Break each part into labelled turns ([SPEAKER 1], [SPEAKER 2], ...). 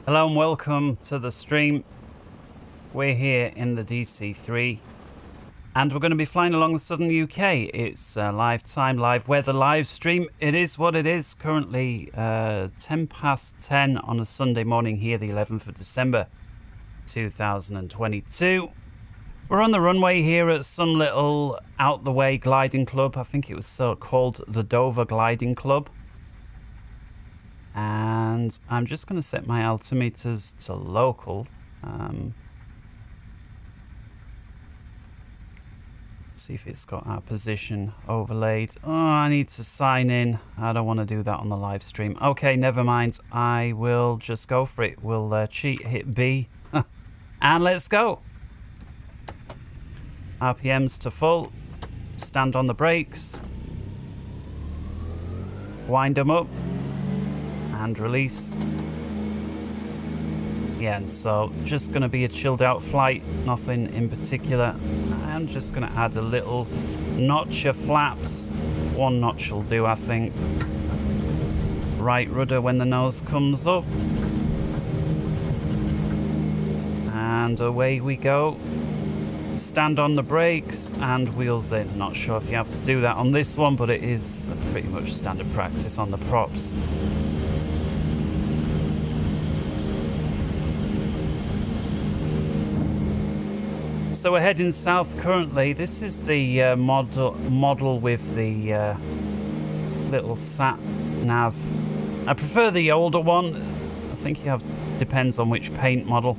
[SPEAKER 1] Hello and welcome to the stream. We're here in the DC3 and we're going to be flying along the southern UK. It's a live time, live weather, live stream. It is what it is. Currently 10 past 10 on a Sunday morning here, the 11th of December 2022. We're on the runway here at some little out the way gliding club. I think it was so called the Dover Gliding Club. And I'm just going to set my altimeters to local. See if it's got our position overlaid. Oh, I need to sign in. I don't want to do that on the live stream. Okay, never mind. I will just go for it. We'll cheat, hit B, and let's go. RPMs to full. Stand on the brakes. Wind them up. And release. Yeah, and so just going to be a chilled out flight, nothing in particular. I'm just going to add a little notch of flaps. One notch will do, I think. Right rudder when the nose comes up. And away we go. Stand on the brakes and wheels in. Not sure if you have to do that on this one, but it is pretty much standard practice on the props. So we're heading south currently. This is the model with the little sat nav. I prefer the older one. I think you have depends on which paint model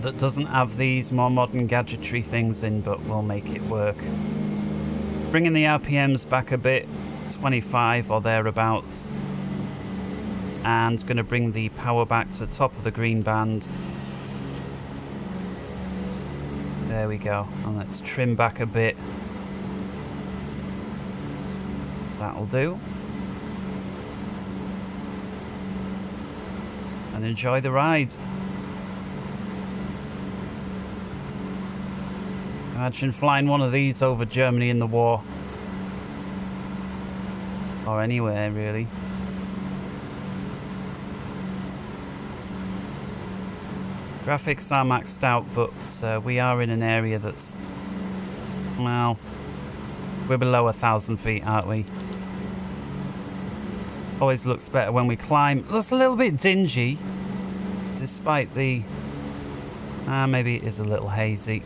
[SPEAKER 1] that doesn't have these more modern gadgetry things in, but we'll make it work. Bringing the RPMs back a bit, 25 or thereabouts, and going to bring the power back to the top of the green band. There we go, and let's trim back a bit. That'll do. And enjoy the ride. Imagine flying one of these over Germany in the war. Or anywhere, really. Graphics are maxed out, but we are in an area that's, well, we're below 1,000 feet, aren't we? Always looks better when we climb. Looks a little bit dingy, despite the, maybe it is a little hazy.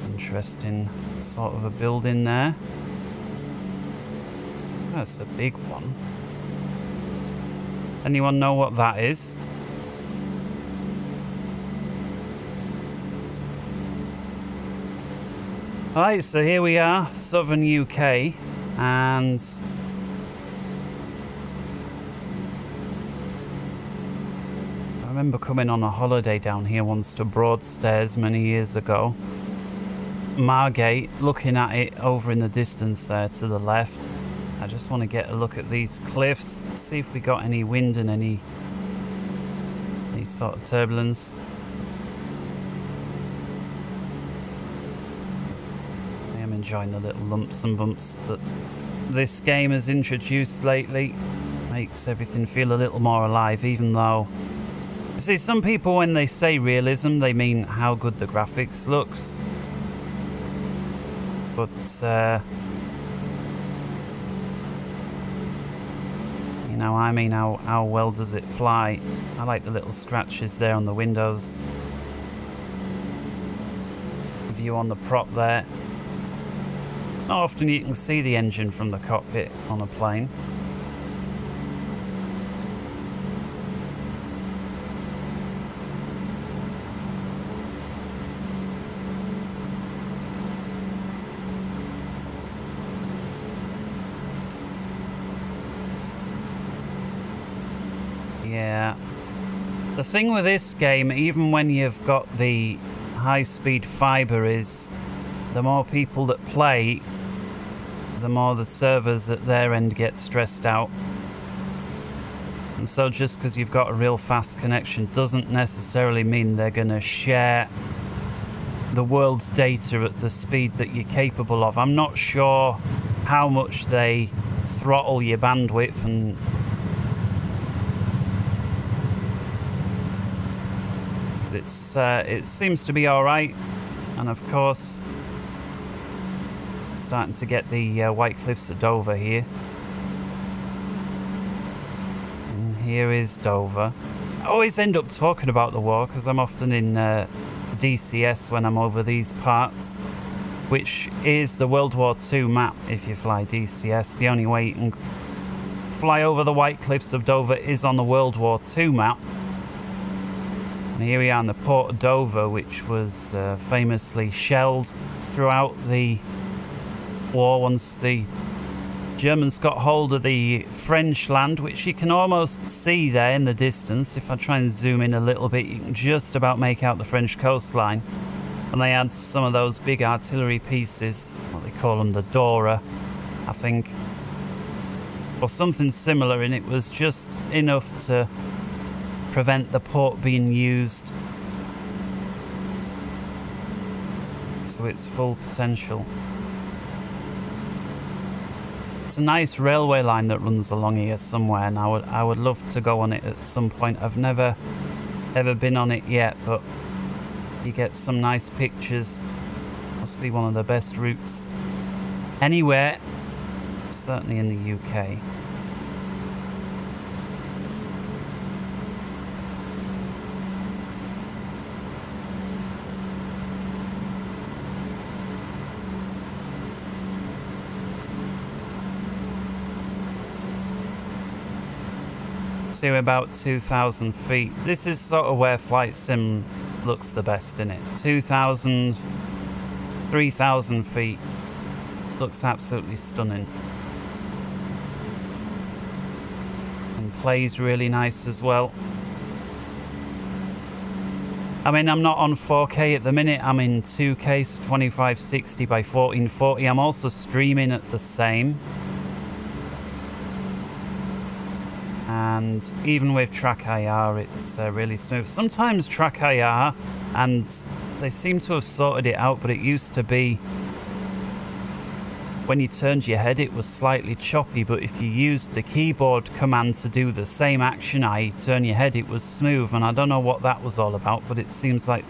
[SPEAKER 1] Interesting sort of a building there. That's a big one. Anyone know what that is? Alright, so here we are, southern UK, and I remember coming on a holiday down here once to Broadstairs many years ago. Margate, looking at it over in the distance there to the left. I just want to get a look at these cliffs, see if we got any wind and any sort of turbulence. I am enjoying the little lumps and bumps that this game has introduced lately. Makes everything feel a little more alive, even though, see, some people when they say realism, they mean how good the graphics looks. But now, I mean, how well does it fly? I like the little scratches there on the windows. View on the prop there. Not often you can see the engine from the cockpit on a plane. Yeah. The thing with this game, even when you've got the high-speed fiber, is the more people that play, the more the servers at their end get stressed out. And so just because you've got a real fast connection doesn't necessarily mean they're going to share the world's data at the speed that you're capable of. I'm not sure how much they throttle your bandwidth, and it seems to be all right. And of course, starting to get the White Cliffs of Dover here. And here is Dover. I always end up talking about the war because I'm often in DCS when I'm over these parts, which is the World War II map if you fly DCS. The only way you can fly over the White Cliffs of Dover is on the World War II map. And here we are in the port of Dover, which was famously shelled throughout the war once the Germans got hold of the French land, which you can almost see there in the distance. If I try and zoom in a little bit, you can just about make out the French coastline. And they had some of those big artillery pieces, what they call them, the Dora, I think, or something similar, and it was just enough to prevent the port being used to its full potential. It's a nice railway line that runs along here somewhere, and I would love to go on it at some point. I've never ever been on it yet, but you get some nice pictures. Must be one of the best routes anywhere, certainly in the UK. To about 2,000 feet. This is sort of where Flight Sim looks the best, in it. 2,000, 3,000 feet. Looks absolutely stunning. And plays really nice as well. I mean, I'm not on 4K at the minute. I'm in 2K, so 2560 by 1440. I'm also streaming at the same. And even with Track IR, it's really smooth. Sometimes Track IR, and they seem to have sorted it out, but it used to be when you turned your head it was slightly choppy, but if you used the keyboard command to do the same action, i.e. turn your head, it was smooth. And I don't know what that was all about, but it seems like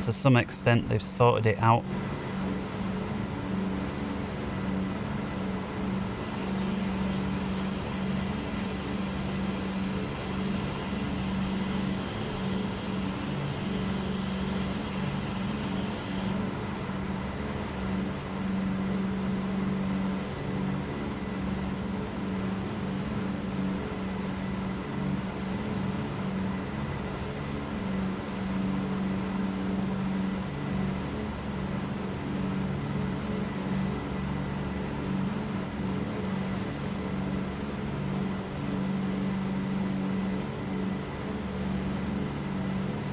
[SPEAKER 1] to some extent they've sorted it out.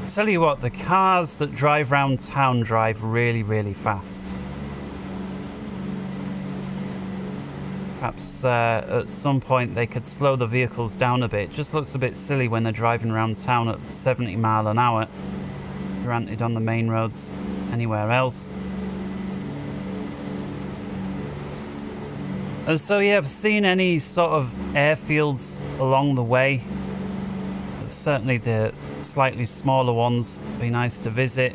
[SPEAKER 1] Tell you what, the cars that drive around town drive really, really fast. Perhaps at some point they could slow the vehicles down a bit. It just looks a bit silly when they're driving around town at 70 mile an hour. Granted, on the main roads anywhere else. And so yeah, I've seen any sort of airfields along the way. Certainly the slightly smaller ones be nice to visit.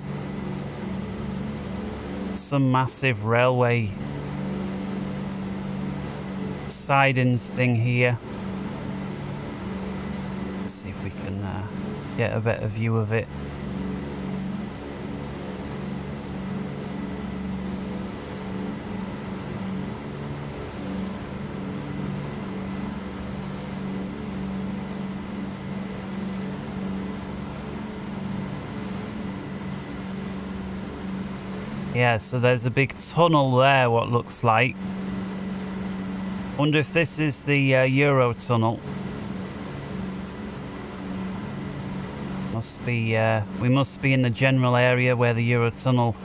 [SPEAKER 1] Some massive railway sidings thing here. Let's see if we can get a better view of it. Yeah, so there's a big tunnel there, what looks like. Wonder if this is the Euro tunnel. Must be, we must be in the general area where the Euro tunnel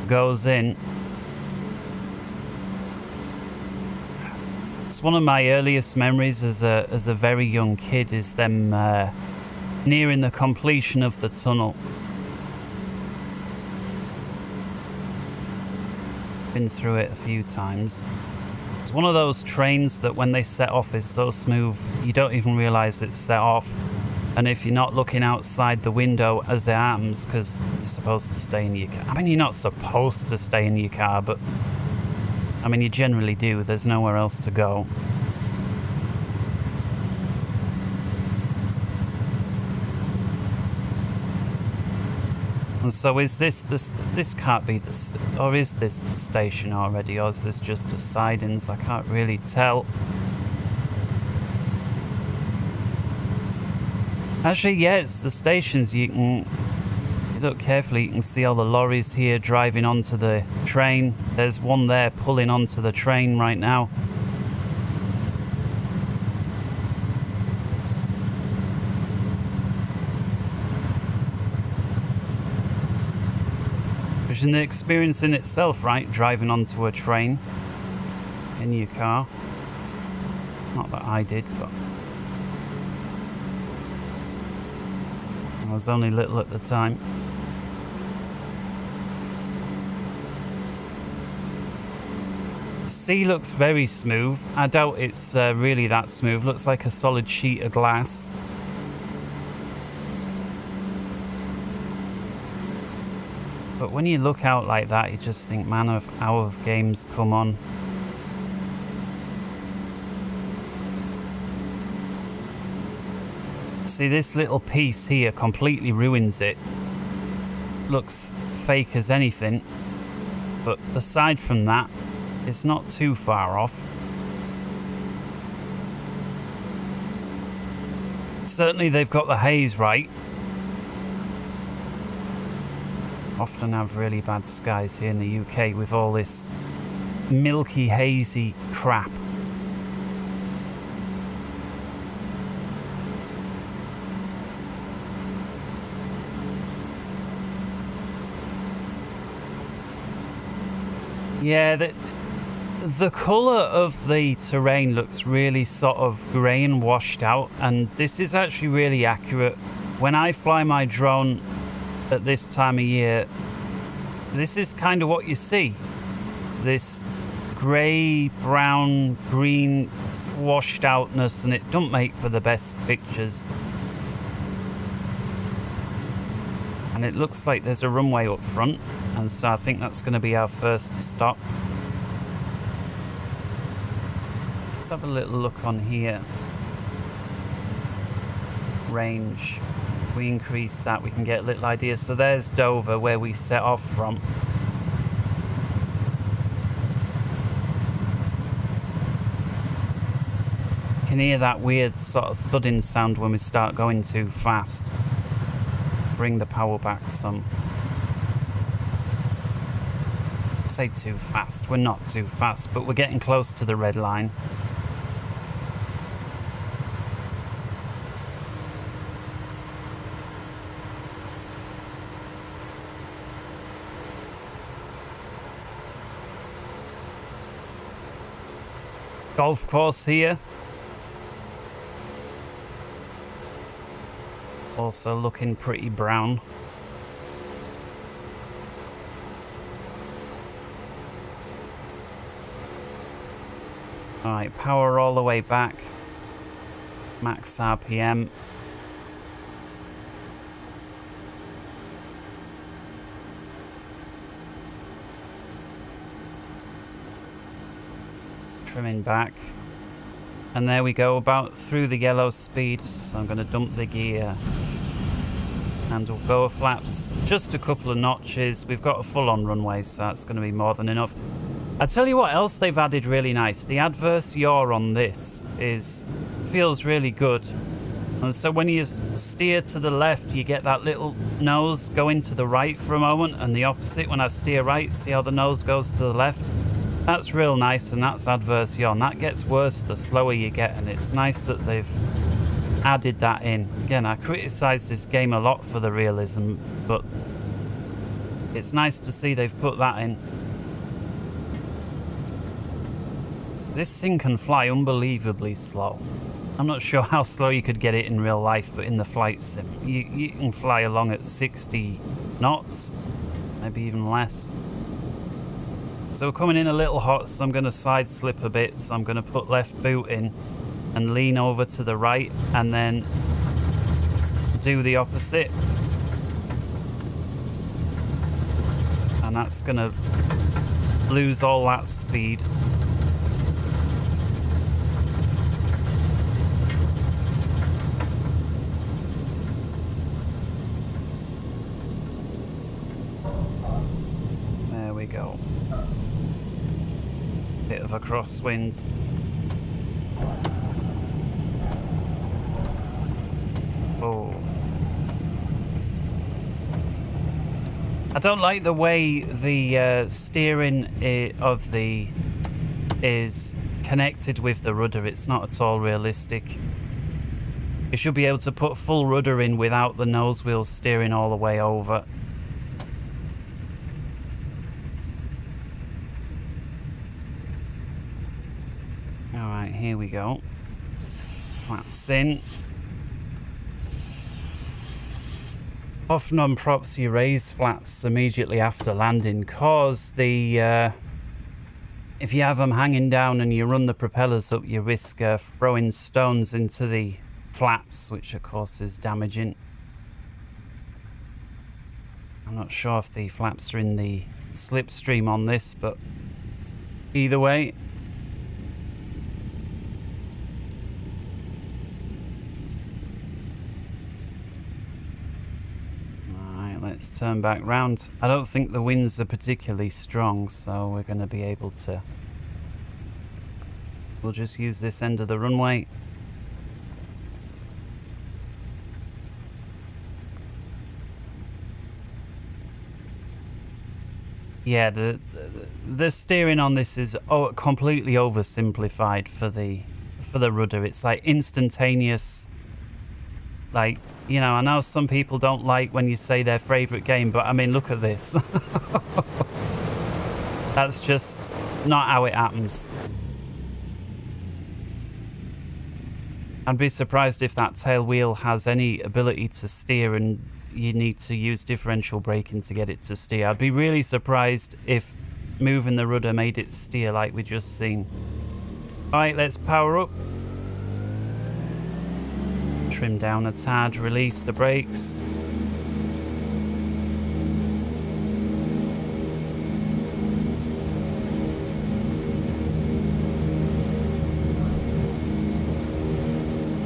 [SPEAKER 1] goes in. It's one of my earliest memories as a very young kid, is them nearing the completion of the tunnel. Been through it a few times. It's one of those trains that when they set off is so smooth you don't even realise it's set off. And if you're not looking outside the window as it happens, because you're supposed to stay in your car. I mean, you're not supposed to stay in your car, but I mean, you generally do. There's nowhere else to go. And so is this can't be this, or is this the station already, or is this just a sidings? I can't really tell. Actually, yeah, it's the stations. You can, if you look carefully, you can see all the lorries here driving onto the train. There's one there pulling onto the train right now. Which is an experience in itself, right? Driving onto a train in your car. Not that I did, but I was only little at the time. The sea looks very smooth. I doubt it's really that smooth. Looks like a solid sheet of glass. But when you look out like that, you just think, man, how have games come on? See, this little piece here completely ruins it. Looks fake as anything, but aside from that, it's not too far off. Certainly they've got the haze right. Often have really bad skies here in the UK with all this milky, hazy crap. Yeah, the colour of the terrain looks really sort of grey and washed out, and this is actually really accurate. When I fly my drone at this time of year, this is kind of what you see. This grey, brown, green washed outness, and it don't make for the best pictures. And it looks like there's a runway up front, and so I think that's going to be our first stop. Let's have a little look on here. Range. If we increase that, we can get a little idea. So there's Dover, where we set off from. You can hear that weird sort of thudding sound when we start going too fast. Bring the power back some. Say too fast, we're not too fast, but we're getting close to the red line. Golf course here. Also looking pretty brown. Alright, power all the way back. Max RPM. Trimming back. And there we go, about through the yellow speed. So I'm going to dump the gear. And we'll go flaps just a couple of notches. We've got a full-on runway, so that's going to be more than enough. I tell you what else they've added really nice. The adverse yaw on this feels really good. And so when you steer to the left, you get that little nose going to the right for a moment, and the opposite when I steer right, see how the nose goes to the left? That's real nice, and that's adverse yaw. And that gets worse the slower you get, and it's nice that they've added that in. Again, I criticise this game a lot for the realism, but it's nice to see they've put that in. This thing can fly unbelievably slow. I'm not sure how slow you could get it in real life, but in the flight sim, you can fly along at 60 knots, maybe even less. So we're coming in a little hot, so I'm going to side slip a bit. So I'm going to put left boot in and lean over to the right and then do the opposite. And that's going to lose all that speed. There we go. Bit of a crosswind. Oh. I don't like the way the steering of the is connected with the rudder. It's not at all realistic. You should be able to put full rudder in without the nose wheel steering all the way over. Alright, here we go. Flaps in. Often on props you raise flaps immediately after landing because the if you have them hanging down and you run the propellers up, you risk throwing stones into the flaps, which of course is damaging. I'm not sure if the flaps are in the slipstream on this, but either way. Let's turn back round. I don't think the winds are particularly strong, so we're going to be able to... We'll just use this end of the runway. Yeah, the steering on this is completely oversimplified for the rudder. It's like instantaneous, like... You know, I know some people don't like when you say their favourite game, but I mean, look at this. That's just not how it happens. I'd be surprised if that tail wheel has any ability to steer and you need to use differential braking to get it to steer. I'd be really surprised if moving the rudder made it steer like we just seen. Alright, let's power up. Trim down a tad, release the brakes.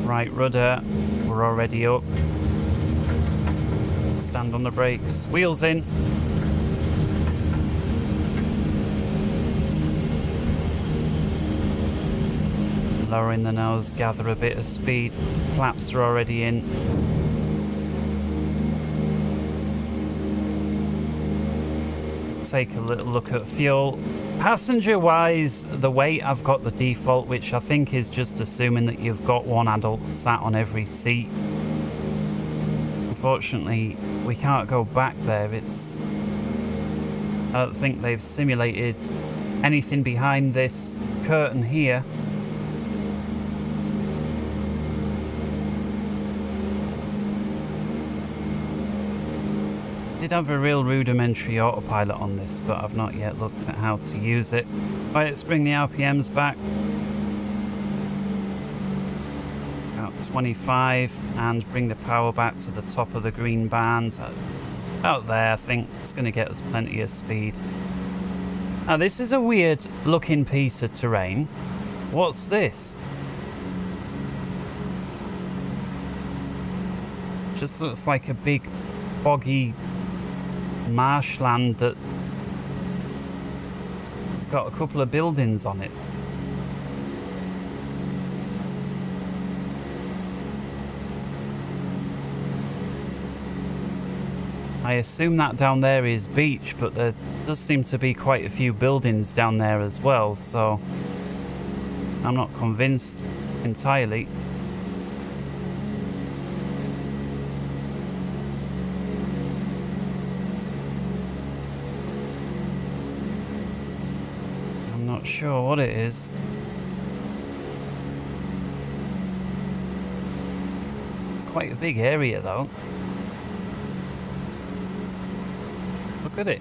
[SPEAKER 1] Right rudder, we're already up. Stand on the brakes, wheels in. Lowering the nose, gather a bit of speed. Flaps are already in. Take a little look at fuel. Passenger wise, the weight, I've got the default, which I think is just assuming that you've got one adult sat on every seat. Unfortunately, we can't go back there. I don't think they've simulated anything behind this curtain here. I did have a real rudimentary autopilot on this, but I've not yet looked at how to use it. Right, let's bring the RPMs back. About 25, and bring the power back to the top of the green band. Out there, I think it's going to get us plenty of speed. Now, this is a weird looking piece of terrain. What's this? Just looks like a big boggy marshland that it's got a couple of buildings on it. I assume that down there is beach, but there does seem to be quite a few buildings down there as well, so I'm not convinced entirely. Not sure what it is. It's quite a big area though. Look at it.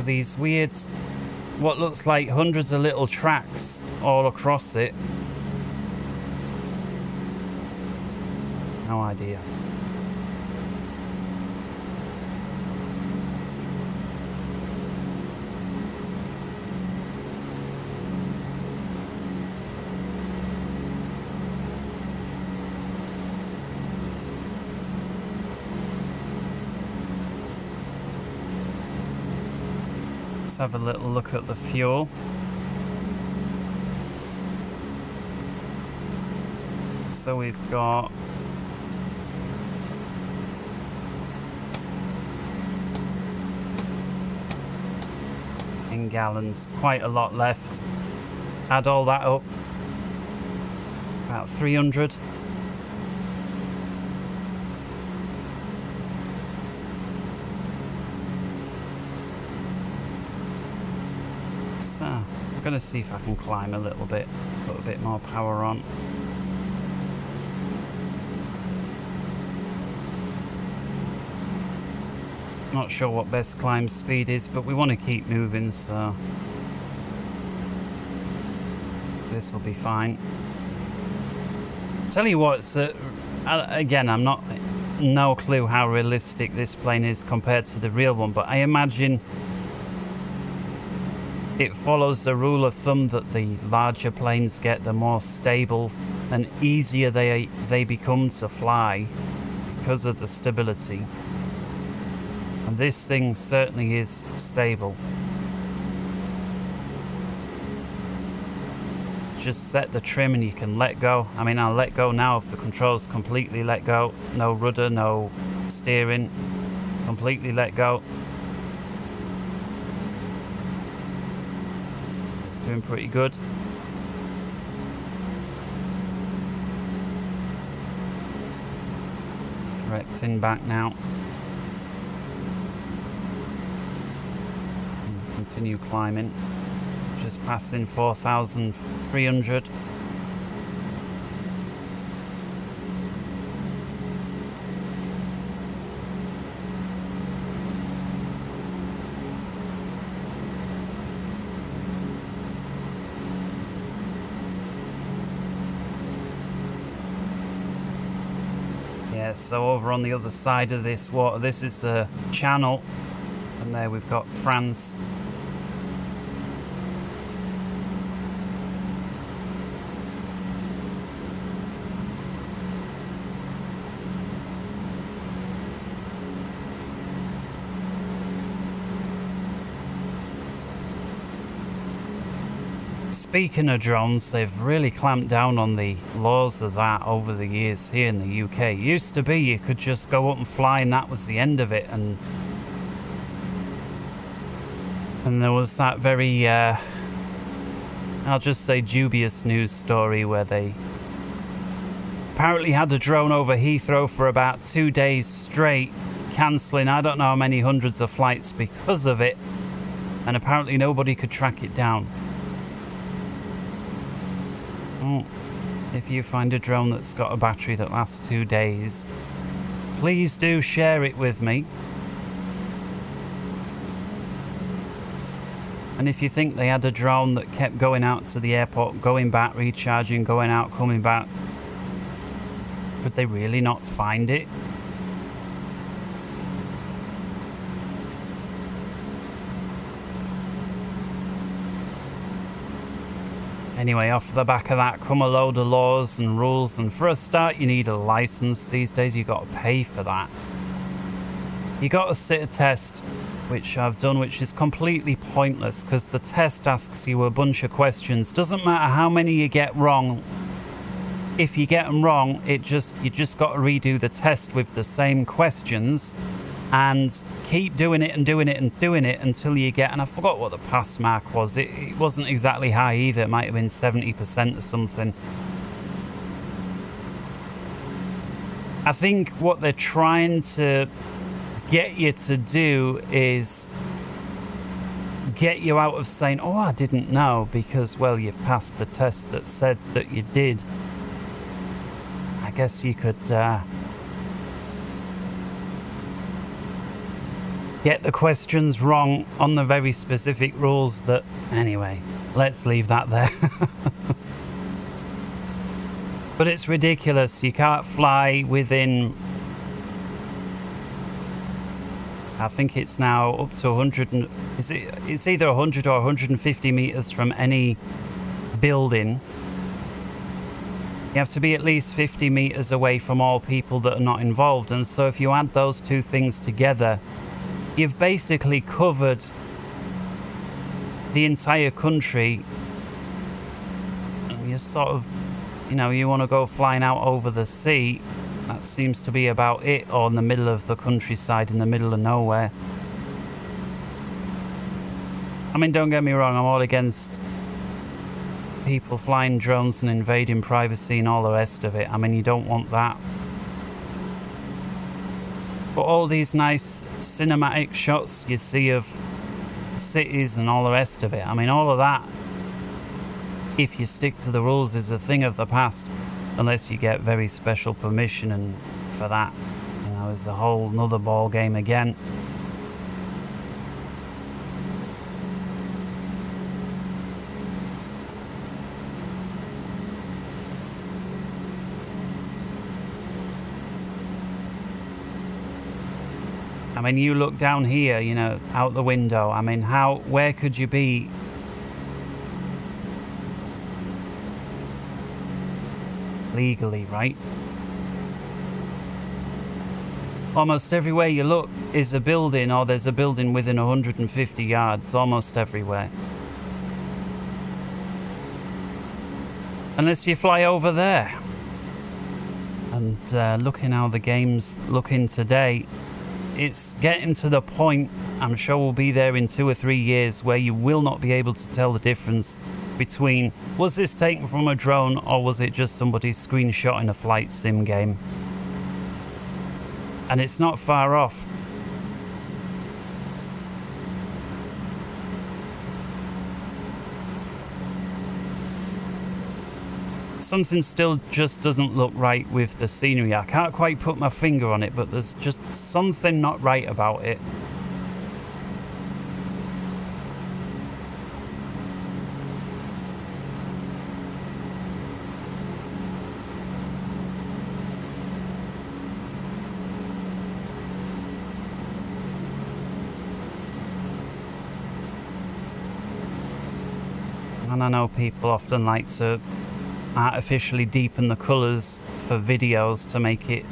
[SPEAKER 1] these weird, what looks like hundreds of little tracks all across it. No idea. Let's have a little look at the fuel. So we've got in gallons, quite a lot left. Add all that up, about 300. So I'm gonna see if I can climb a little bit, put a bit more power on. Not sure what best climb speed is, but we want to keep moving, so this will be fine. Tell you what, again, I'm not no clue how realistic this plane is compared to the real one, but I imagine it follows the rule of thumb that the larger planes get, the more stable and easier they become to fly because of the stability. And this thing certainly is stable. Just set the trim and you can let go. I mean, I'll let go now if the controls completely let go. No rudder, no steering. Completely let go. It's doing pretty good. Correcting back now. Continue climbing, just passing 4,300. Yeah, so over on the other side of this water, this is the channel, and there we've got France. Speaking of drones, they've really clamped down on the laws of that over the years here in the UK. It used to be you could just go up and fly and that was the end of it, and there was that very, I'll just say dubious news story where they apparently had a drone over Heathrow for about 2 days straight, cancelling I don't know how many hundreds of flights because of it, and apparently nobody could track it down. If you find a drone that's got a battery that lasts 2 days, please do share it with me. And if you think they had a drone that kept going out to the airport, going back, recharging, going out, coming back, could they really not find it? Anyway, off the back of that come a load of laws and rules, and for a start you need a license. These days you got to pay for that. You got to sit a test, which I've done, which is completely pointless because the test asks you a bunch of questions. Doesn't matter how many you get wrong. If you get them wrong, you just got to redo the test with the same questions and keep doing it and doing it and doing it until you get, and I forgot what the pass mark was. It wasn't exactly high either. It might have been 70% or something. I think what they're trying to get you to do is get you out of saying, oh, I didn't know, because, well, you've passed the test that said that you did. I guess you could get the questions wrong on the very specific rules that... Anyway, let's leave that there. But it's ridiculous. You can't fly within... I think it's now up to 100... It's either 100 or 150 meters from any building. You have to be at least 50 meters away from all people that are not involved. And so if you add those two things together, you've basically covered the entire country. And you're sort of, you know, you want to go flying out over the sea. That seems to be about it, or in the middle of the countryside, in the middle of nowhere. I mean, don't get me wrong, I'm all against people flying drones and invading privacy and all the rest of it. I mean, you don't want that. But all these nice cinematic shots you see of cities and all the rest of it, I mean, all of that, if you stick to the rules, is a thing of the past. Unless you get very special permission, and for that, you know, is a whole nother ball game again. I mean, you look down here, you know, out the window. I mean, where could you be? Legally, right? Almost everywhere you look is a building, or there's a building within 150 yards, almost everywhere. Unless you fly over there. And looking how the game's looking today, it's getting to the point, I'm sure we'll be there in 2 or 3 years, where you will not be able to tell the difference between, was this taken from a drone or was it just somebody screenshotting a flight sim game? And it's not far off. Something still just doesn't look right with the scenery. I can't quite put my finger on it, but there's just something not right about it. And I know people often like to artificially deepen the colours for videos to make it,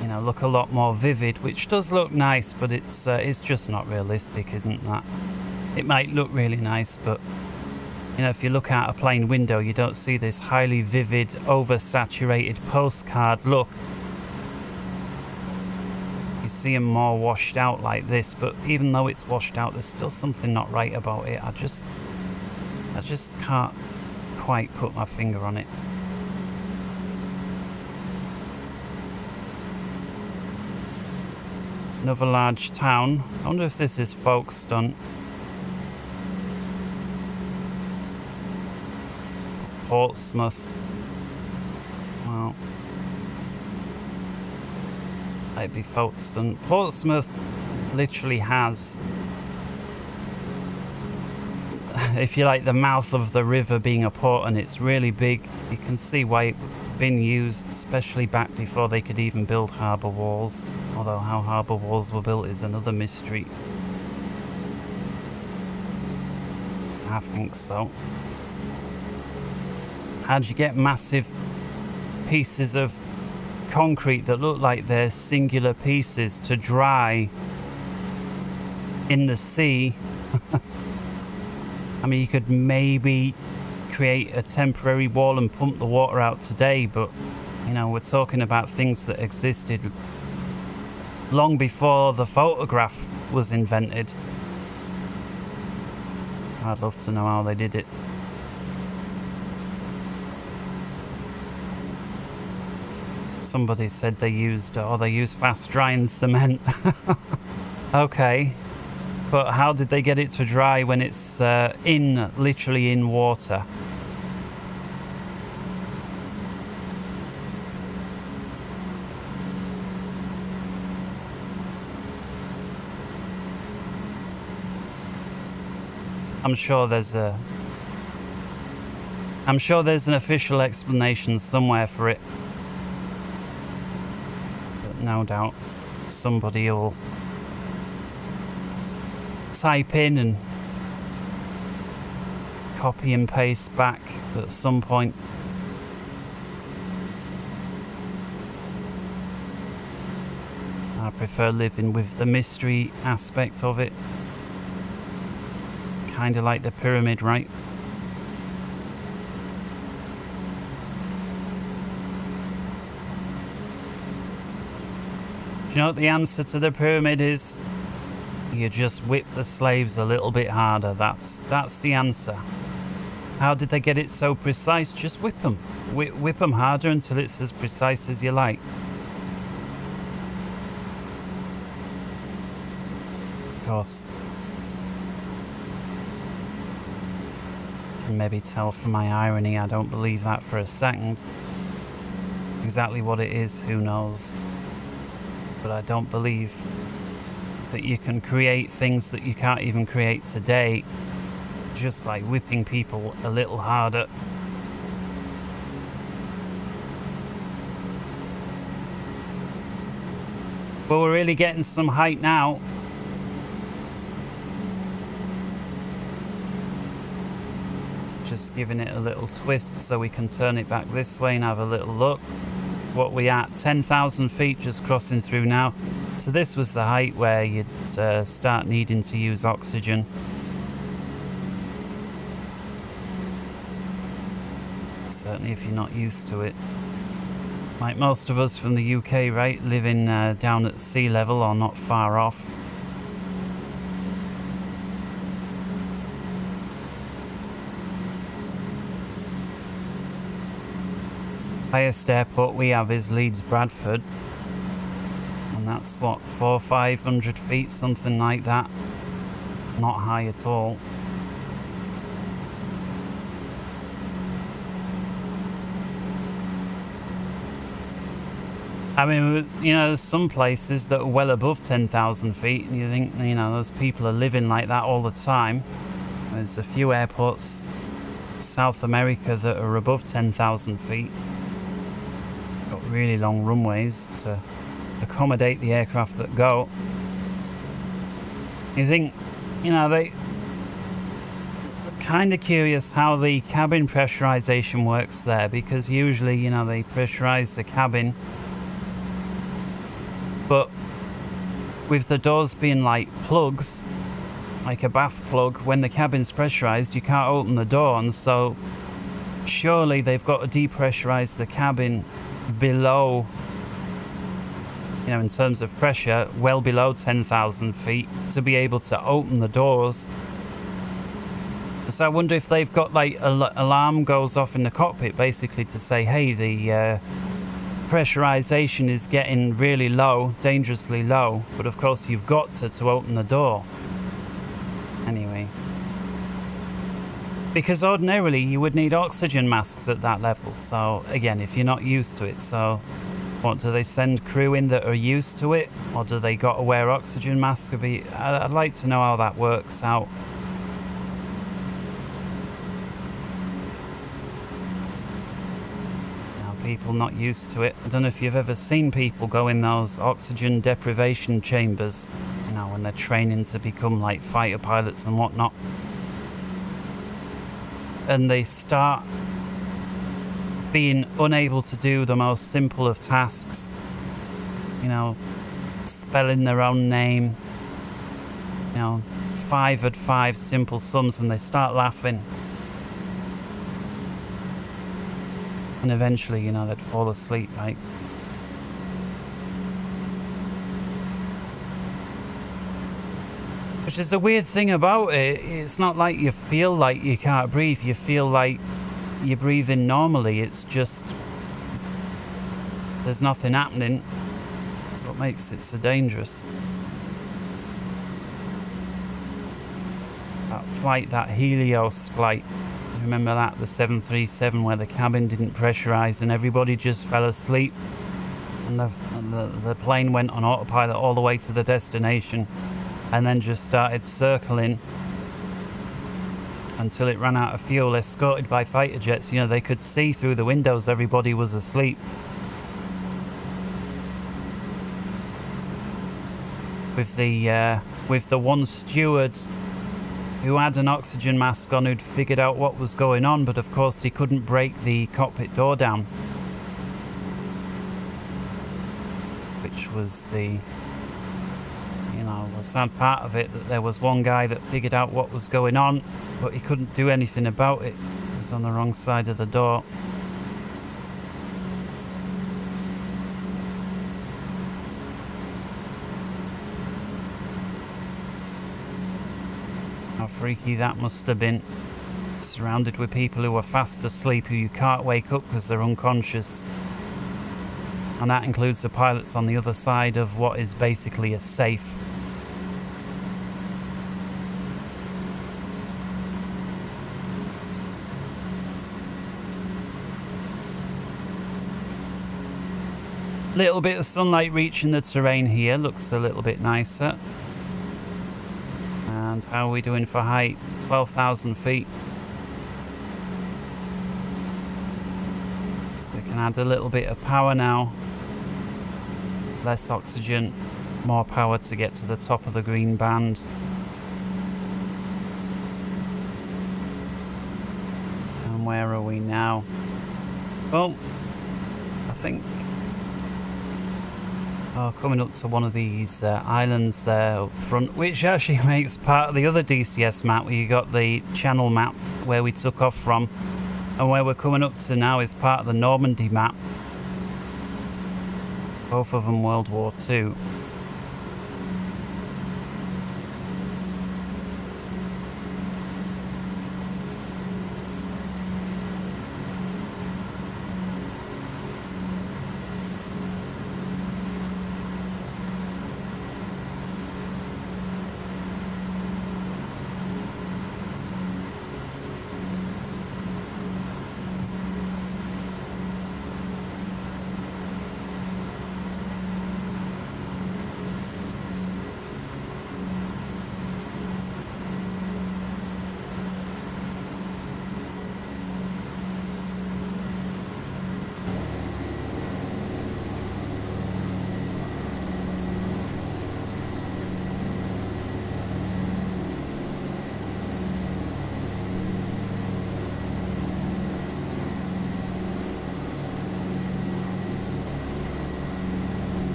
[SPEAKER 1] you know, look a lot more vivid, which does look nice, but it's just not realistic, isn't that? It might look really nice, but you know, if you look out a plane window, you don't see this highly vivid, oversaturated postcard look. You see them more washed out like this, but even though it's washed out, there's still something not right about it. I just can't quite put my finger on it. Another large town. I wonder if this is Folkestone. Portsmouth. Well, might be Folkestone. Portsmouth literally has, if you like, the mouth of the river being a port, and it's really big. You can see why it's been used, especially back before they could even build harbour walls. Although how harbour walls were built is another mystery. I think so. How do you get massive pieces of concrete that look like they're singular pieces to dry in the sea? I mean, you could maybe create a temporary wall and pump the water out today, but you know, we're talking about things that existed long before the photograph was invented. I'd love to know how they did it. Somebody said they used fast drying cement. Okay. But how did they get it to dry when it's literally in water? I'm sure there's an official explanation somewhere for it. But no doubt somebody will type in and copy and paste back at some point. I prefer living with the mystery aspect of it. Kind of like the pyramid, right? Do you know what the answer to the pyramid is? You just whip the slaves a little bit harder. That's the answer. How did they get it so precise? Just whip them. Whip them harder until it's as precise as you like. Of course. You can maybe tell from my irony, I don't believe that for a second. Exactly what it is, who knows? But I don't believe that you can create things that you can't even create today just by whipping people a little harder. But we're really getting some height now. Just giving it a little twist so we can turn it back this way and have a little look. What we at? 10,000 feet just crossing through now. So this was the height where you'd start needing to use oxygen. Certainly if you're not used to it. Like most of us from the UK, right? Living down at sea level or not far off. Highest airport we have is Leeds Bradford. And that's what, 400 or 500 feet, something like that. Not high at all. I mean, you know, there's some places that are well above 10,000 feet, and you think, you know, those people are living like that all the time. There's a few airports, South America, that are above 10,000 feet. Got really long runways to accommodate the aircraft that go. You think, you know, they're kind of curious how the cabin pressurization works there, because usually, you know, they pressurize the cabin. But with the doors being like plugs, like a bath plug, when the cabin's pressurized, you can't open the door, and so surely they've got to depressurize the cabin below, you know, in terms of pressure, well below 10,000 feet to be able to open the doors. So I wonder if they've got like alarm goes off in the cockpit basically to say, hey, the pressurization is getting really low, dangerously low, but of course you've got to open the door. Anyway. Because ordinarily you would need oxygen masks at that level, so again, if you're not used to it, so what, do they send crew in that are used to it, or do they got to wear oxygen masks? I'd like to know how that works out. People not used to it. I don't know if you've ever seen people go in those oxygen deprivation chambers, you know, when they're training to become like fighter pilots and whatnot. And they start being unable to do the most simple of tasks, you know, spelling their own name, you know, 5 at 5 simple sums, and they start laughing. And eventually, you know, they'd fall asleep, right? Which is the weird thing about it. It's not like you feel like you can't breathe. You feel like you're breathing normally. It's just there's nothing happening. That's what makes it so dangerous. That flight, that Helios flight. Remember that, the 737, where the cabin didn't pressurize and everybody just fell asleep, and the plane went on autopilot all the way to the destination and then just started circling. until it ran out of fuel, escorted by fighter jets. You know, they could see through the windows everybody was asleep. With the one steward who had an oxygen mask on, who'd figured out what was going on, but of course he couldn't break the cockpit door down, which was the sad part of it, that there was one guy that figured out what was going on, but he couldn't do anything about it. He was on the wrong side of the door. How freaky that must have been. Surrounded with people who are fast asleep, who you can't wake up because they're unconscious. And that includes the pilots on the other side of what is basically a safe. Little bit of sunlight reaching the terrain here, looks a little bit nicer. And how are we doing for height? 12,000 feet. So we can add a little bit of power now. Less oxygen, more power to get to the top of the green band. And where are we now? Well, I think coming up to one of these islands there up front, which actually makes part of the other DCS map, where you got the channel map where we took off from, and where we're coming up to now is part of the Normandy map. Both of them World War II.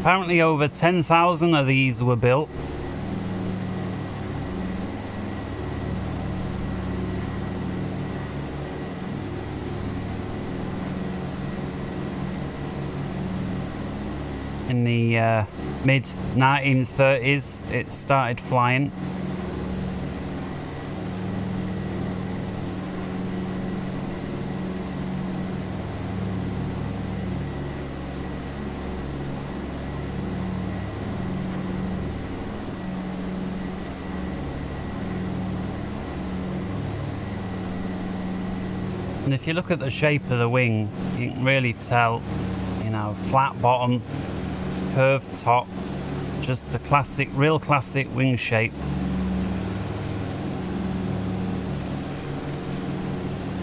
[SPEAKER 1] Apparently over 10,000 of these were built. In the mid-1930s, it started flying. And if you look at the shape of the wing, you can really tell, flat bottom, curved top, just a classic, real classic wing shape.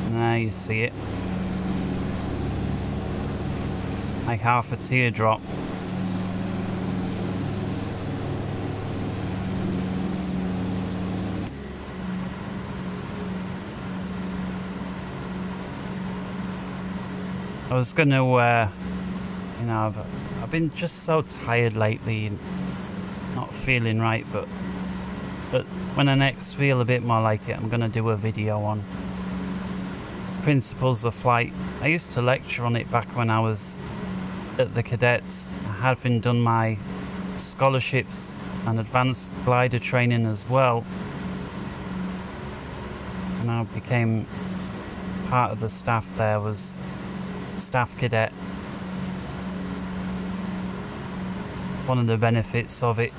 [SPEAKER 1] And there you see it. Like half a teardrop. I was going to, I've been just so tired lately, not feeling right, but when I next feel a bit more like it, I'm going to do a video on principles of flight. I used to lecture on it back when I was at the cadets, having done my scholarships and advanced glider training as well. And I became part of the staff there, was staff cadet. One of the benefits of it,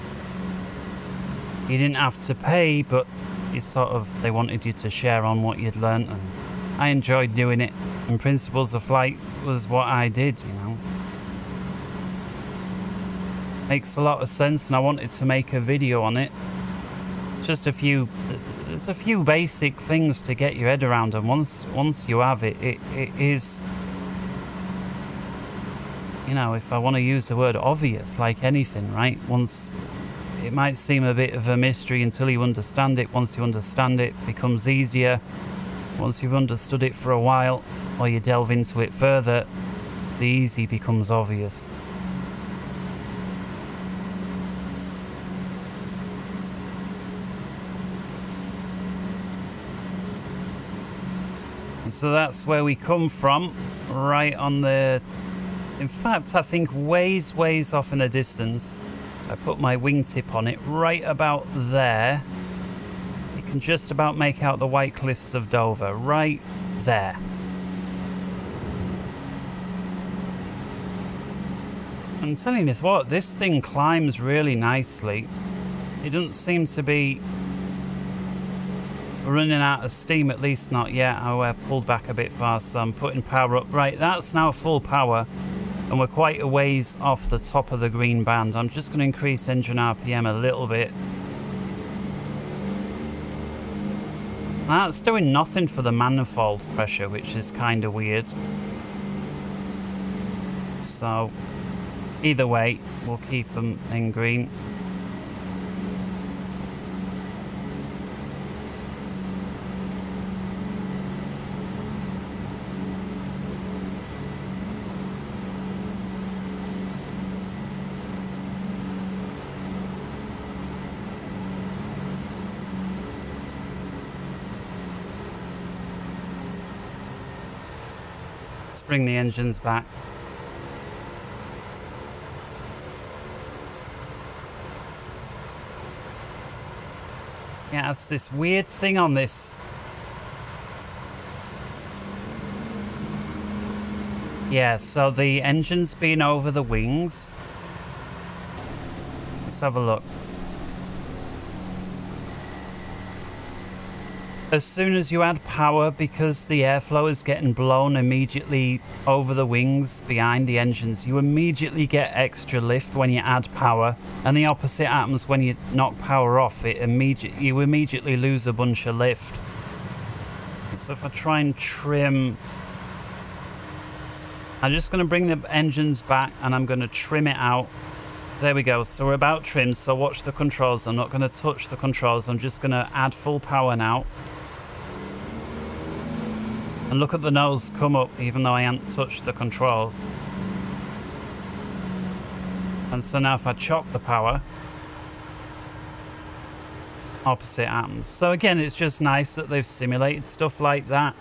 [SPEAKER 1] you didn't have to pay, but it's sort of, they wanted you to share on what you'd learnt, and I enjoyed doing it, and principles of flight was what I did. Makes a lot of sense, and I wanted to make a video on it. Just a few, there's a few basic things to get your head around, and once you have it, it is, you know, if I want to use the word obvious, like anything, right? Once, it might seem a bit of a mystery until you understand it. Once you understand it, it becomes easier. Once you've understood it for a while, or you delve into it further, the easy becomes obvious. And so that's where we come from, right on the, in fact, I think ways off in the distance. I put my wingtip on it right about there. You can just about make out the White Cliffs of Dover, right there. I'm telling you what, this thing climbs really nicely. It doesn't seem to be running out of steam, at least not yet. I pulled back a bit far, so I'm putting power up. Right, that's now full power, and we're quite a ways off the top of the green band. I'm just going to increase engine RPM a little bit. That's doing nothing for the manifold pressure, which is kind of weird. So either way, we'll keep them in green. Let's bring the engines back. Yeah, it's this weird thing on this. Yeah, so the engine's been over the wings. Let's have a look. As soon as you add power, because the airflow is getting blown immediately over the wings behind the engines, you immediately get extra lift when you add power, and the opposite happens when you knock power off. You immediately lose a bunch of lift. So if I try and trim, I'm just going to bring the engines back and I'm going to trim it out. There we go. So we're about trimmed. So watch the controls. I'm not going to touch the controls. I'm just going to add full power now. And look at the nose come up, even though I haven't touched the controls. And so now if I chop the power, opposite happens. So again, it's just nice that they've simulated stuff like that.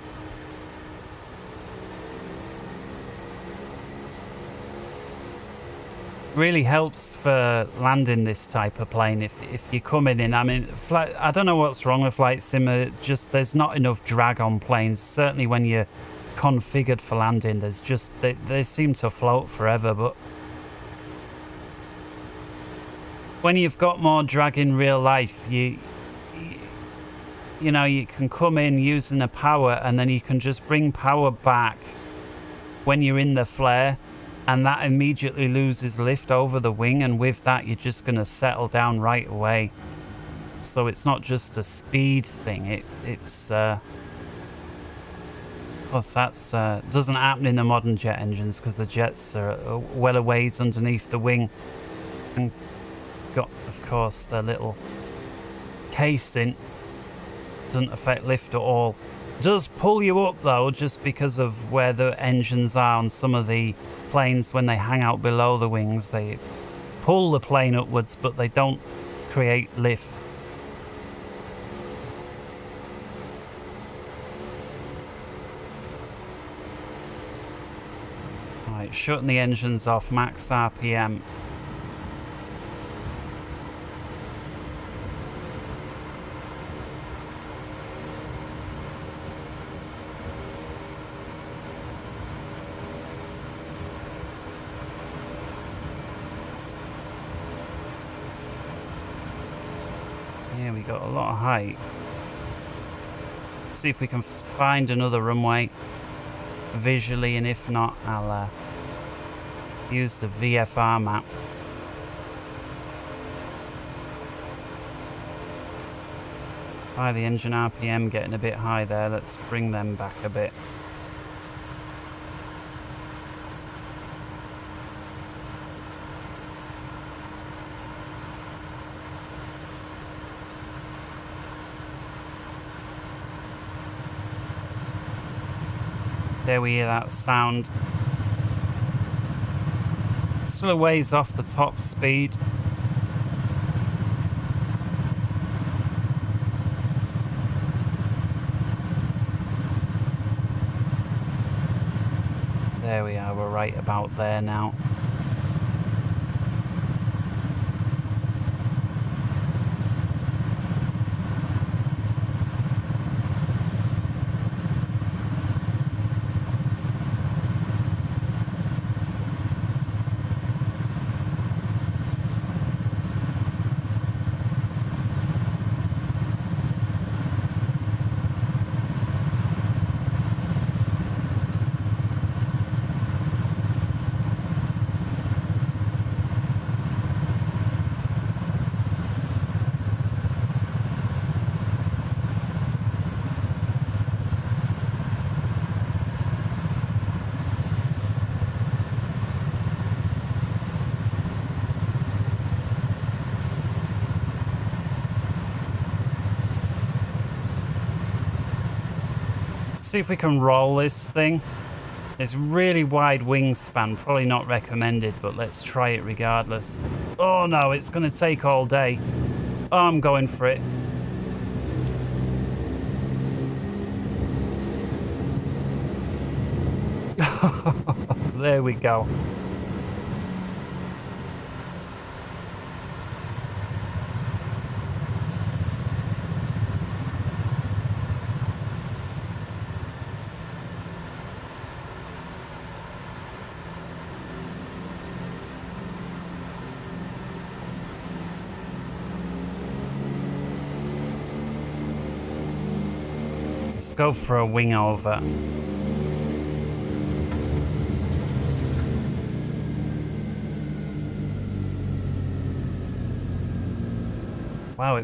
[SPEAKER 1] Really helps for landing this type of plane if you're coming in. I mean, I don't know what's wrong with Flight Sim, just there's not enough drag on planes. Certainly when you're configured for landing, there's just they seem to float forever. But when you've got more drag in real life, you know, you can come in using a power, and then you can just bring power back when you're in the flare. And that immediately loses lift over the wing, and with that you're just going to settle down right away. So it's not just a speed thing, it's plus that's doesn't happen in the modern jet engines, because the jets are well a ways underneath the wing and got, of course, their little casing. Doesn't affect lift at all. Does pull you up though, just because of where the engines are on some of the planes. When they hang out below the wings, they pull the plane upwards, but they don't create lift. Right, shutting the engines off, max RPM. Yeah, we got a lot of height. Let's see if we can find another runway visually, and if not, I'll use the VFR map. By the engine RPM getting a bit high there. Let's bring them back a bit. There we hear that sound. Still a ways off the top speed. There we are, we're right about there now. See if we can roll this thing. It's really wide wingspan, probably not recommended, but let's try it regardless. Oh no, it's going to take all day. Oh, I'm going for it. There we go. Let's go for a wing over. Wow,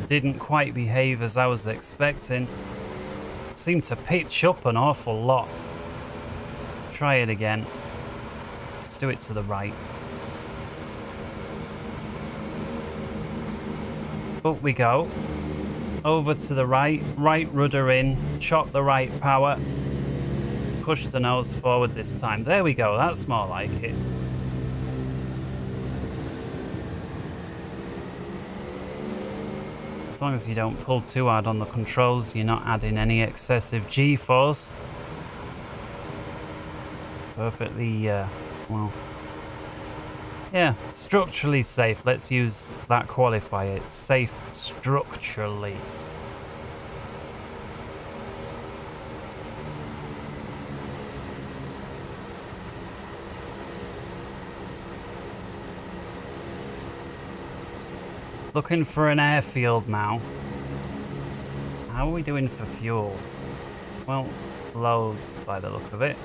[SPEAKER 1] didn't quite behave as I was expecting. Seemed to pitch up an awful lot. Try it again. Let's do it to the right. Up we go. Over to the right, right rudder in, chop the right power, push the nose forward this time. There we go, that's more like it. As long as you don't pull too hard on the controls, you're not adding any excessive G-force. Perfectly, well, yeah, structurally safe. Let's use that qualifier. It's safe structurally. Looking for an airfield now. How are we doing for fuel? Well, loads by the look of it.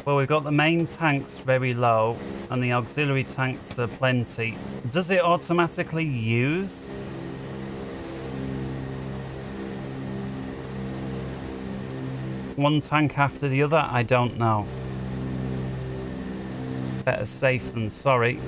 [SPEAKER 1] Well, we've got the main tanks very low and the auxiliary tanks are plenty. Does it automatically use? One tank after the other? I don't know. Better safe than sorry.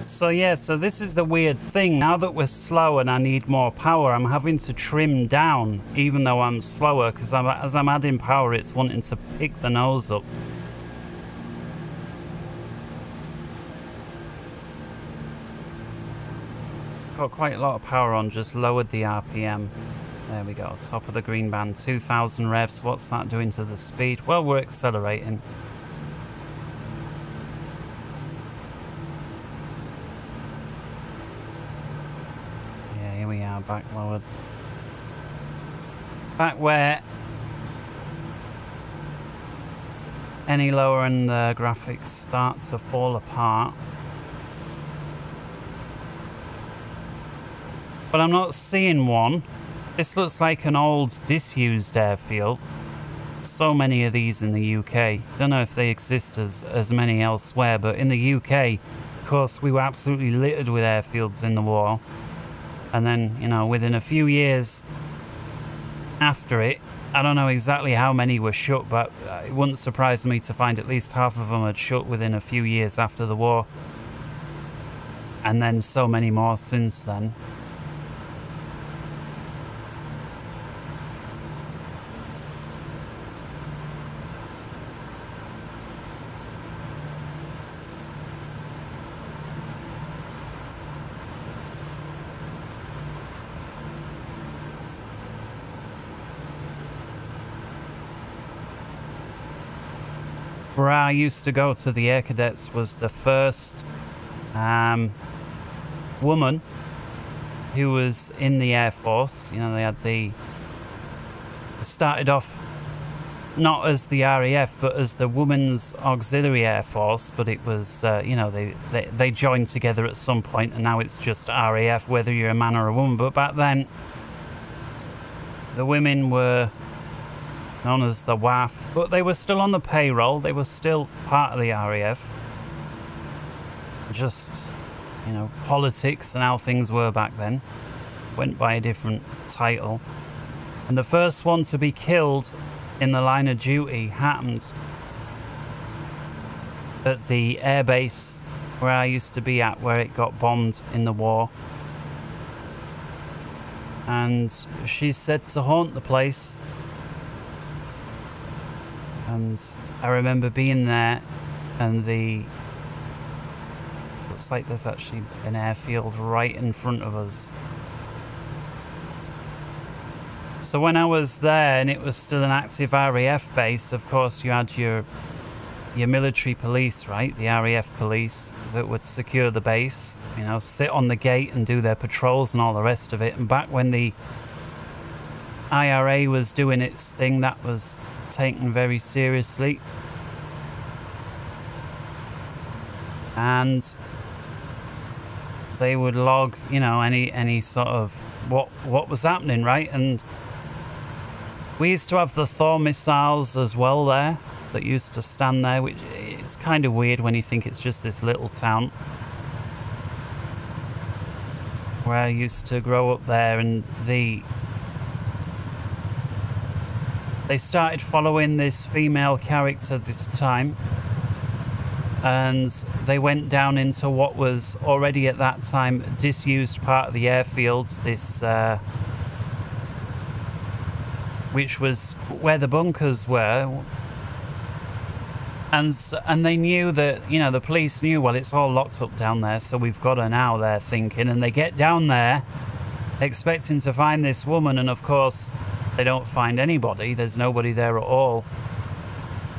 [SPEAKER 1] So yeah, so this is the weird thing. Now that we're slow and I need more power, I'm having to trim down, even though I'm slower, because as I'm adding power, it's wanting to pick the nose up. Got quite a lot of power on, just lowered the RPM. There we go, top of the green band, 2,000 revs. What's that doing to the speed? Well, we're accelerating. Back lowered. Back where any lower and the graphics start to fall apart. but I'm not seeing one. This looks like an old disused airfield. So many of these in the UK. Don't know if they exist as many elsewhere, but in the UK, of course, we were absolutely littered with airfields in the war. And then, you know, within a few years after it, I don't know exactly how many were shut, but it wouldn't surprise me to find at least half of them had shut within a few years after the war. And then so many more since then. Where I used to go to the Air Cadets was the first woman who was in the Air Force. You know, they had started off not as the RAF, but as the Women's Auxiliary Air Force. But it was, you know, they joined together at some point, and now it's just RAF, whether you're a man or a woman. But back then, the women were known as the WAF, but they were still on the payroll. They were still part of the RAF. Just, you know, politics and how things were back then went by a different title. And the first one to be killed in the line of duty happened at the airbase where I used to be at, where it got bombed in the war. And she's said to haunt the place. And I remember being there, and looks like there's actually an airfield right in front of us. So when I was there and it was still an active RAF base, of course you had your military police, right? The RAF police that would secure the base, you know, sit on the gate and do their patrols and all the rest of it. And back when the IRA was doing its thing, that was taken very seriously. And they would log, you know, any sort of what was happening, right? And we used to have the Thor missiles as well there that used to stand there, which is kind of weird when you think it's just this little town where I used to grow up there. And they started following this female character this time, and they went down into what was already at that time a disused part of the airfields, this which was where the bunkers were. And they knew that, you know, the police knew, well, it's all locked up down there, so we've got her now, they're thinking. And they get down there expecting to find this woman, and of course they don't find anybody. There's nobody there at all.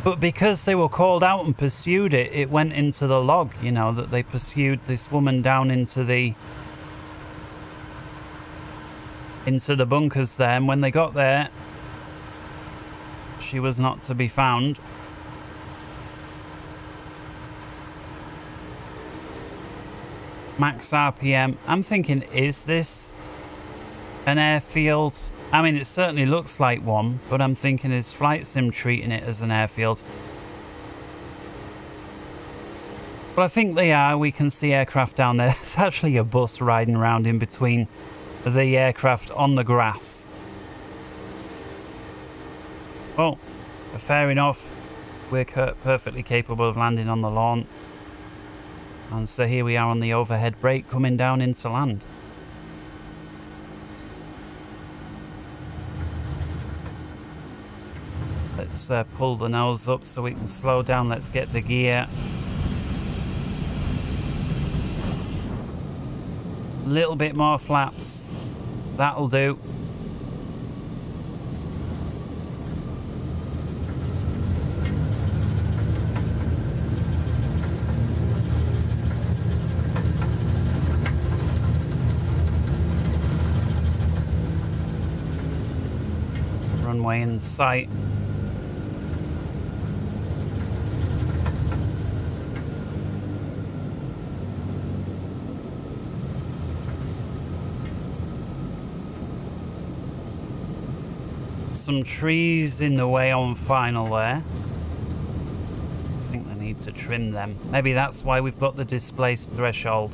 [SPEAKER 1] But because they were called out and pursued it, it went into the log, you know, that they pursued this woman down into the bunkers there. And when they got there, she was not to be found. Max RPM. I'm thinking, is this an airfield? I mean, it certainly looks like one, but I'm thinking, is Flight Sim treating it as an airfield? But I think they are. We can see aircraft down there. There's actually a bus riding around in between the aircraft on the grass. Well, fair enough. We're perfectly capable of landing on the lawn. And so here we are on the overhead brake coming down into land. Let's pull the nose up so we can slow down. Let's get the gear. A little bit more flaps. That'll do. Runway in sight. some trees in the way on final there. I think they need to trim them. Maybe that's why we've got the displaced threshold.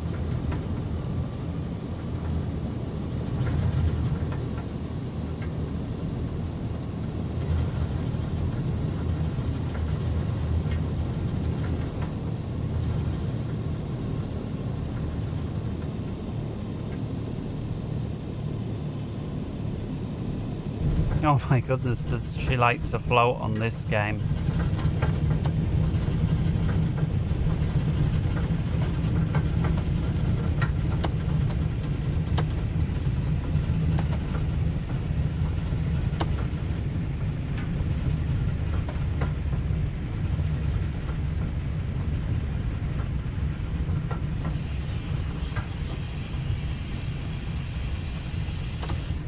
[SPEAKER 1] Oh my goodness, does she like to float on this game?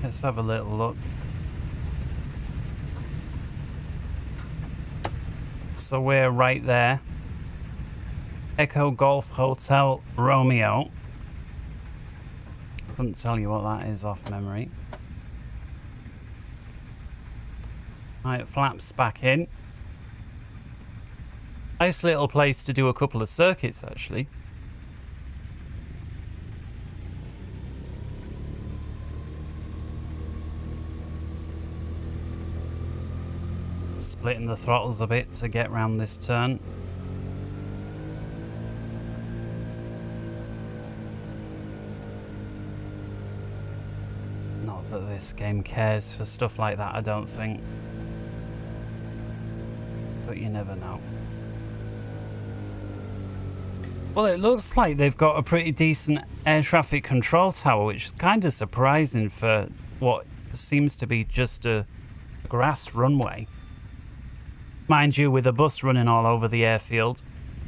[SPEAKER 1] Let's have a little look. So we're right there. Echo Golf Hotel Romeo. Couldn't tell you what that is off memory. Right, flaps back in. Nice little place to do a couple of circuits, actually. Splitting the throttles a bit to get round this turn. Not that this game cares for stuff like that, I don't think. But you never know. Well, it looks like they've got a pretty decent air traffic control tower, which is kind of surprising for what seems to be just a grass runway. Mind you, with a bus running all over the airfield,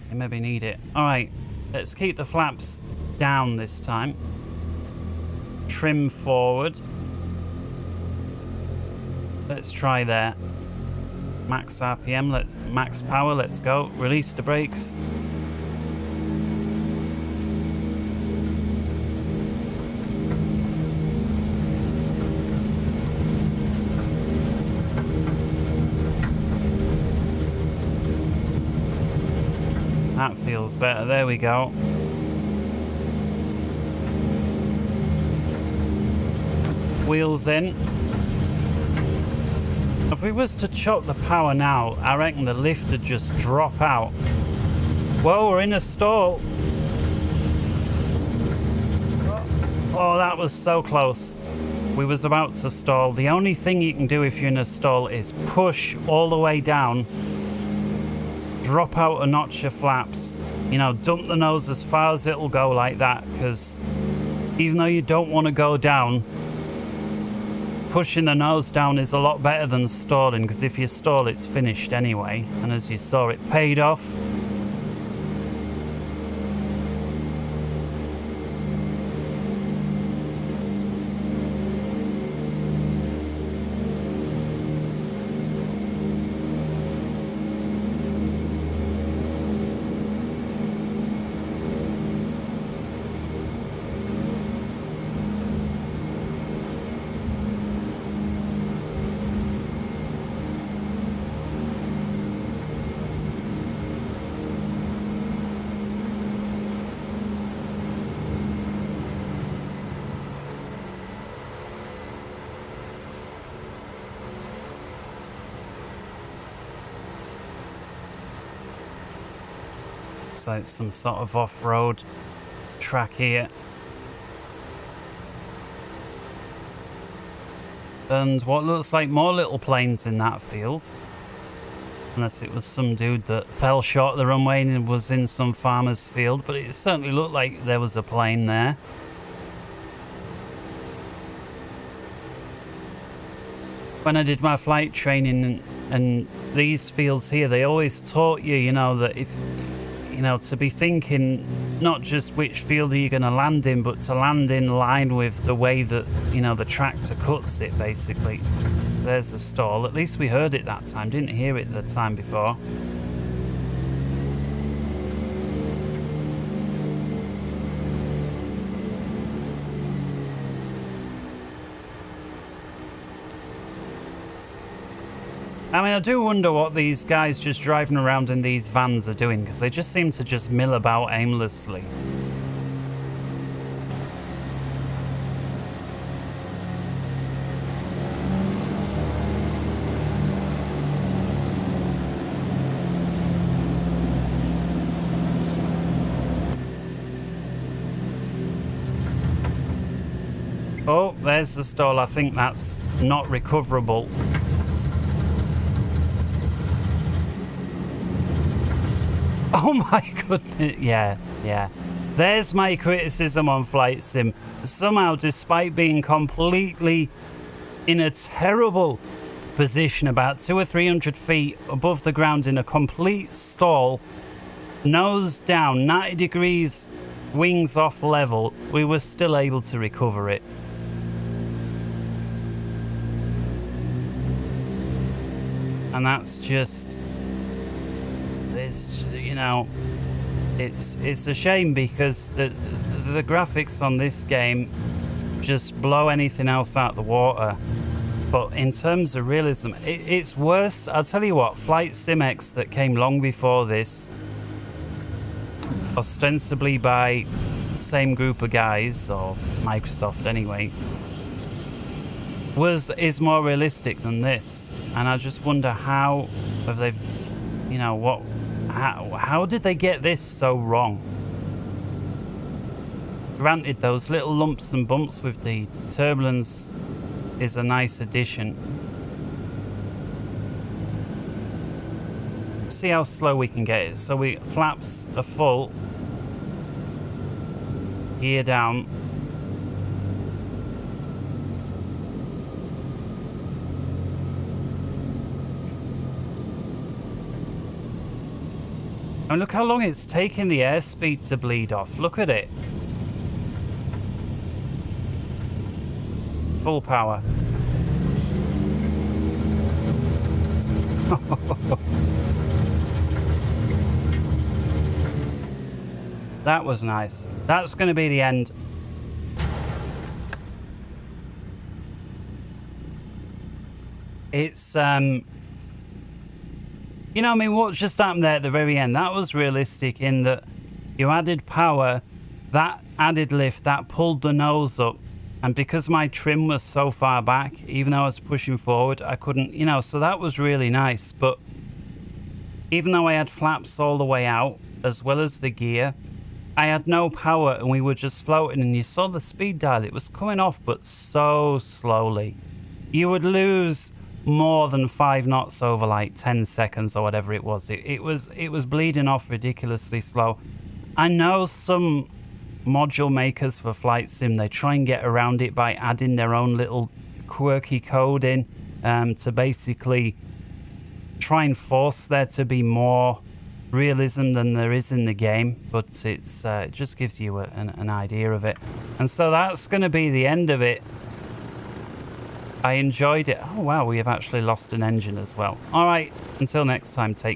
[SPEAKER 1] you maybe need it. Alright, let's keep the flaps down this time. Trim forward. Let's try there. Max RPM, max power, let's go. Release the brakes. That feels better. There we go. Wheels in. If we was to chop the power now, I reckon the lift would just drop out. Whoa, we're in a stall. Oh, that was so close. We was about to stall. The only thing you can do if you're in a stall is push all the way down. Drop out a notch of flaps, you know, dump the nose as far as it'll go like that, because even though you don't want to go down, pushing the nose down is a lot better than stalling, because if you stall it's finished anyway, and as you saw it paid off. So it's some sort of off-road track here. And what looks like more little planes in that field. Unless it was some dude that fell short of the runway and was in some farmer's field, but it certainly looked like there was a plane there. When I did my flight training and these fields here, they always taught you, you know, that if, you know, to be thinking not just which field are you going to land in, but to land in line with the way that, you know, the tractor cuts it, basically. There's a stall. At least we heard it that time. Didn't hear it the time before. I mean, I do wonder what these guys just driving around in these vans are doing, because they just seem to just mill about aimlessly. Oh, there's the stall. I think that's not recoverable. Oh my goodness. Yeah. There's my criticism on Flight Sim. Somehow, despite being completely in a terrible position, about 200 or 300 feet above the ground in a complete stall, nose down, 90 degrees, wings off level, we were still able to recover it. And that's just, it's, you know, it's a shame, because the graphics on this game just blow anything else out the water. But in terms of realism, it's worse. I'll tell you what, Flight Sim X that came long before this, ostensibly by the same group of guys, or Microsoft anyway, is more realistic than this. And I just wonder how have they, you know, how did they get this so wrong? Granted, those little lumps and bumps with the turbulence is a nice addition. See how slow we can get it. So flaps are full, gear down. And look how long it's taking the airspeed to bleed off. Look at it. Full power. That was nice. That's going to be the end. It's you know, I mean, what just happened there at the very end, that was realistic in that you added power, that added lift, that pulled the nose up. And because my trim was so far back, even though I was pushing forward, I couldn't, you know, so that was really nice. But even though I had flaps all the way out, as well as the gear, I had no power and we were just floating, and you saw the speed dial, it was coming off, but so slowly. You would lose more than 5 knots over like 10 seconds or whatever it was. It was bleeding off ridiculously slow. I know some module makers for Flight Sim, they try and get around it by adding their own little quirky code in to basically try and force there to be more realism than there is in the game, but it just gives you an idea of it. And so that's going to be the end of it. I enjoyed it. Oh wow, we have actually lost an engine as well. All right, until next time, take